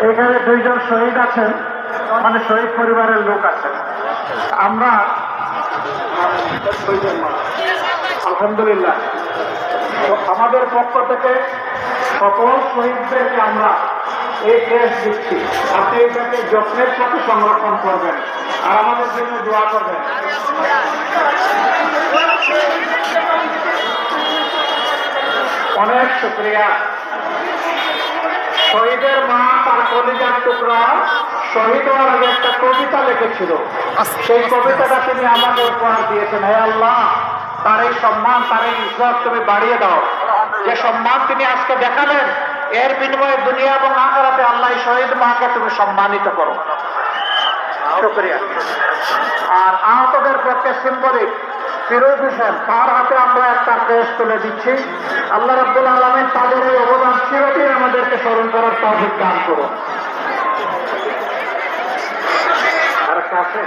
এখানে দুইজন শহীদ আছেন, মানে শহীদ পরিবারের লোক আছেন। আমরা আলহামদুলিল্লাহ আমাদের পক্ষ থেকে সকল শহীদদেরকে আমরা এই ক্রেস দিচ্ছি। আপনি এটাকে যত্নের সাথে সংরক্ষণ করবেন আর আমাদের জন্য দোয়া করবেন। অনেক শুকরিয়া। শহীদের মা তার কলিজার টুকরা শহীদ হওয়ার আগে একটা কবিতা লিখেছিল, সেই কবিতাটা তিনি আমাকে উপহার দিয়েছেন। হে আল্লাহ, তার এই সম্মান, তার এই ইজ্জত তুমি বাড়িয়ে দাও। যে সম্মান তিনি আজকে দেখালেন, এর বিনিময়ে দুনিয়া এবং আখিরাতে আল্লাহ শহীদ মাকে তুমি সম্মানিত করো। শুকরিয়া। আর আহতদের পক্ষে সিম্বলিক ফিরোজ হোসেন, তার হাতে আমরা একটা ক্রেস তুলে দিচ্ছি। আল্লাহ রাব্বুল আলামিন তাদের এই অবদান চিরদিন আমাদেরকে স্মরণ করার তৌফিক দান করুন। আর কাছে